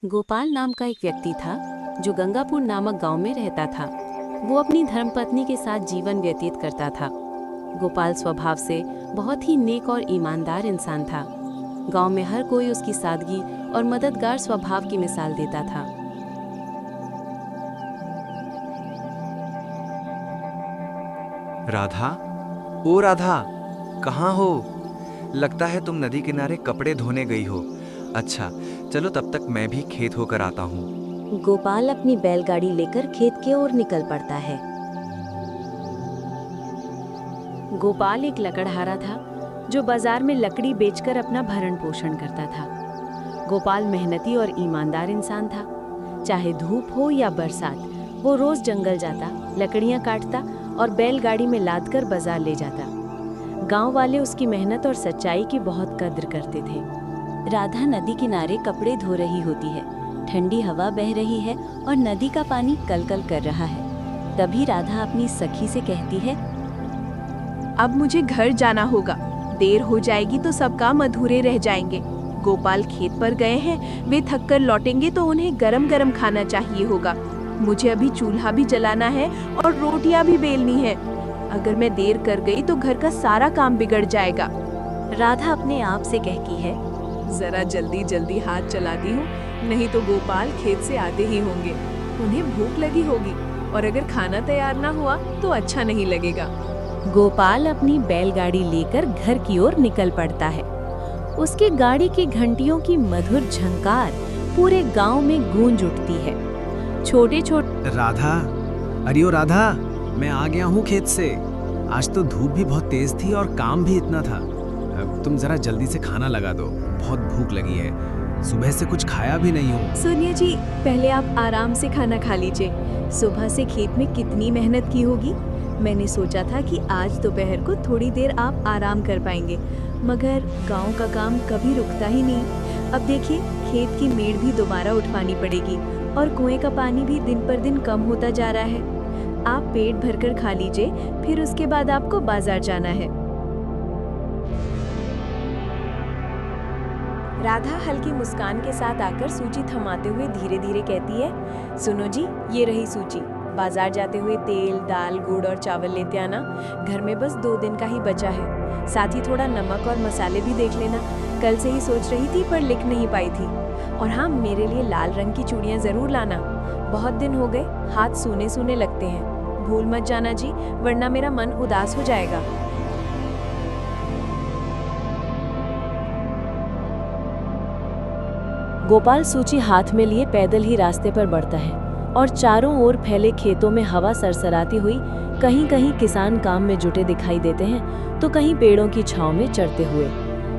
गोपाल नाम का एक व्यक्ति था जो गंगापुर नामक गांव में रहता था। वो अपनी धर्मपत्नी के साथ जीवन व्यतीत करता था। गोपाल स्वभाव से बहुत ही नेक और ईमानदार इंसान था। गांव में हर कोई उसकी सादगी और मददगार स्वभाव की मिसाल देता था। राधा, ओ राधा, कहाँ हो? लगता है तुम नदी किनारे कपड़े धोने गई हो। अच्छा, चलो तब तक मैं भी खेत होकर आता हूँ। गोपाल अपनी बैलगाड़ी लेकर खेत की ओर निकल पड़ता है। गोपाल एक लकड़हारा था जो बाजार में लकड़ी बेचकर अपना भरण पोषण करता था। गोपाल मेहनती और ईमानदार इंसान था। चाहे धूप हो या बरसात, वो रोज जंगल जाता, लकड़ियां काटता और बैलगाड़ी में लादकर बाजार ले जाता। गांव वाले उसकी मेहनत और सच्चाई की बहुत कद्र करते थे। राधा नदी किनारे कपड़े धो रही होती है। ठंडी हवा बह रही है और नदी का पानी कलकल कर रहा है। तभी राधा अपनी सखी से कहती है, अब मुझे घर जाना होगा। देर हो जाएगी तो सब काम अधूरे रह जाएंगे। गोपाल खेत पर गए हैं, वे थक कर लौटेंगे तो उन्हें गरम गरम खाना चाहिए होगा। मुझे अभी चूल्हा भी जलाना है और रोटियां भी बेलनी है। अगर मैं देर कर गई तो घर का सारा काम बिगड़ जाएगा। राधा अपने आप से कहती है, जरा जल्दी जल्दी हाथ चलाती हूँ, नहीं तो गोपाल खेत से आते ही होंगे। उन्हें भूख लगी होगी और अगर खाना तैयार ना हुआ तो अच्छा नहीं लगेगा। गोपाल अपनी बैलगाड़ी लेकर घर की ओर निकल पड़ता है। उसकी गाड़ी की घंटियों की मधुर झंकार पूरे गांव में गूंज उठती है। छोटे छोटे राधा, अरे ओ राधा, मैं आ गया हूँ खेत से। आज तो धूप भी बहुत तेज थी और काम भी इतना था। अब तुम जरा जल्दी से खाना लगा दो, बहुत भूख लगी है। सुबह से कुछ खाया भी नहीं हो। सुनिए जी, पहले आप आराम से खाना खा लीजिए। सुबह से खेत में कितनी मेहनत की होगी। मैंने सोचा था कि आज दोपहर को थोड़ी देर आप आराम कर पाएंगे, मगर गांव का काम कभी रुकता ही नहीं। अब देखिए, खेत की मेड़ भी दोबारा उठवानी पड़ेगी और कुएं का पानी भी दिन पर दिन कम होता जा रहा है। आप पेट भरकर खा लीजिए, फिर उसके बाद आपको बाजार जाना है। राधा हल्की मुस्कान के साथ आकर सूची थमाते हुए धीरे धीरे कहती है, सुनो जी, ये रही सूची। बाजार जाते हुए तेल, दाल, गुड़ और चावल लेते आना। घर में बस 2 दिन का ही बचा है। साथ ही थोड़ा नमक और मसाले भी देख लेना। कल से ही सोच रही थी पर लिख नहीं पाई थी। और हाँ, मेरे लिए लाल रंग की चूड़ियाँ जरूर लाना। बहुत दिन हो गए, हाथ सूने सूने लगते हैं। भूल मत जाना जी, वरना मेरा मन उदास हो जाएगा। गोपाल सूची हाथ में लिए पैदल ही रास्ते पर बढ़ता है और चारों ओर फैले खेतों में हवा सरसराती हुई कहीं कहीं किसान काम में जुटे दिखाई देते हैं तो कहीं पेड़ों की छांव में चढ़ते हुए।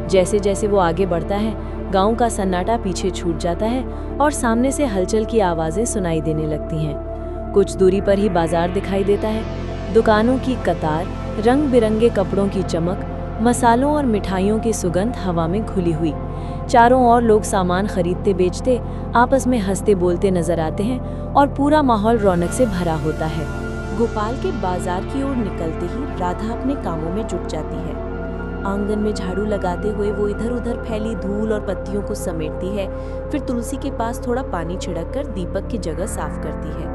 जैसे जैसे वो आगे बढ़ता है, गांव का सन्नाटा पीछे छूट जाता है और सामने से हलचल की आवाजें सुनाई देने लगती हैं। कुछ दूरी पर ही बाजार दिखाई देता है। दुकानों की कतार, रंग बिरंगे कपड़ों की चमक, मसालों और मिठाइयों की सुगंध हवा में घुली हुई। चारों ओर लोग सामान खरीदते बेचते, आपस में हंसते बोलते नजर आते हैं और पूरा माहौल रौनक से भरा होता है। गोपाल के बाजार की ओर निकलते ही राधा अपने कामों में जुट जाती है। आंगन में झाड़ू लगाते हुए वो इधर उधर फैली धूल और पत्तियों को समेटती है। फिर तुलसी के पास थोड़ा पानी छिड़ककर दीपक की जगह साफ करती है।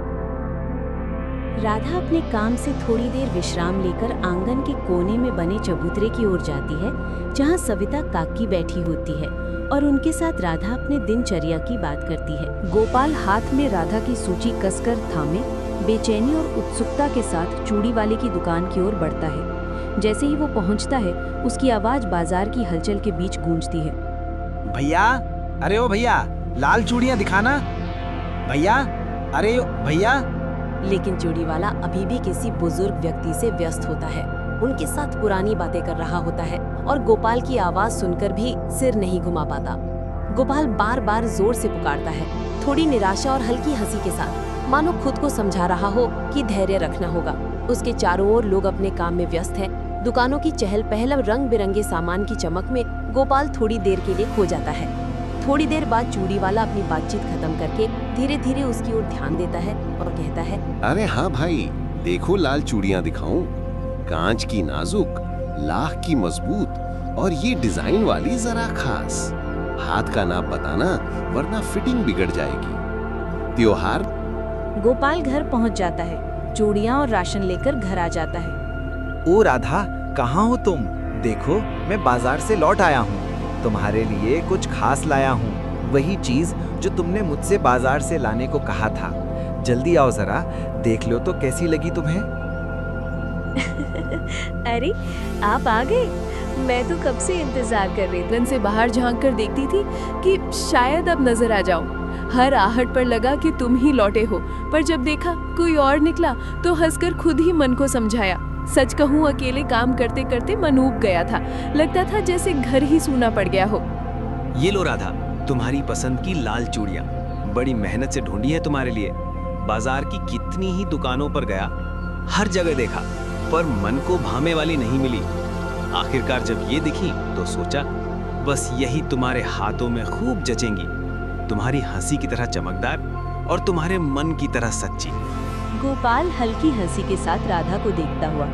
राधा अपने काम से थोड़ी देर विश्राम लेकर आंगन के कोने में बने चबूतरे की ओर जाती है, जहां सविता काकी बैठी होती है और उनके साथ राधा अपने दिनचर्या की बात करती है। गोपाल हाथ में राधा की सूची कसकर थामे बेचैनी और उत्सुकता के साथ चूड़ी वाले की दुकान की ओर बढ़ता है। जैसे ही वो पहुंचता है, उसकी आवाज बाजार की हलचल के बीच गूंजती है। भैया, अरे ओ भैया, लाल चूड़ियाँ दिखाना। भैया, अरे ओ भैया। लेकिन चूड़ी वाला अभी भी किसी बुजुर्ग व्यक्ति से व्यस्त होता है। उनके साथ पुरानी बातें कर रहा होता है और गोपाल की आवाज सुनकर भी सिर नहीं घुमा पाता। गोपाल बार बार जोर से पुकारता है, थोड़ी निराशा और हल्की हंसी के साथ, मानो खुद को समझा रहा हो कि धैर्य रखना होगा। उसके चारों ओर लोग अपने काम में व्यस्त हैं। दुकानों की चहल पहल, रंग बिरंगे सामान की चमक में गोपाल थोड़ी देर के लिए खो जाता है। थोड़ी देर बाद चूड़ी वाला अपनी बातचीत खत्म करके धीरे धीरे उसकी ओर ध्यान देता है और कहता है, अरे हाँ भाई, देखो लाल चूड़ियाँ दिखाऊं। कांच की नाजुक, लाख की मजबूत और ये डिजाइन वाली जरा खास। हाथ का नाप बताना, वरना फिटिंग बिगड़ जाएगी। त्योहार। गोपाल घर पहुंच जाता है, चूड़ियां और राशन लेकर घर आ जाता है। ओ राधा, कहाँ हो तुम? देखो, मैं बाजार से लौट आया हूँ। तुम्हारे लिए कुछ खास लाया हूँ, वही चीज जो तुमने मुझसे बाजार से लाने को कहा था। जल्दी आओ जरा, देख लो तो कैसी लगी तुम्हें। अरे आप आ गए। मैं तो कब से इंतजार कर रही थी। से बाहर झांक कर देखती थी कि शायद अब नजर आ जाऊं। हर आहट पर लगा कि तुम ही लौटे हो, पर जब देखा कोई और निकला तो हंसकर खुद ही मन को समझाया। सच कहूं, अकेले काम करते करते मन ऊब गया था। लगता था जैसे घर ही सूना पड़ गया हो। ये लो राधा, तुम्हारी पसंद की लाल चूड़ियां। बड़ी मेहनत से ढूंढी है तुम्हारे लिए। बाजार की कितनी ही दुकानों पर गया, हर जगह देखा, पर मन को भाने वाली नहीं मिली। आखिरकार जब ये दिखी तो सोचा बस यही तुम्हारे हाथों में खूब जचेंगी। तुम्हारी हंसी की तरह चमकदार और तुम्हारे मन की तरह सच्ची। गोपाल हल्की हंसी के साथ राधा को देखता हुआ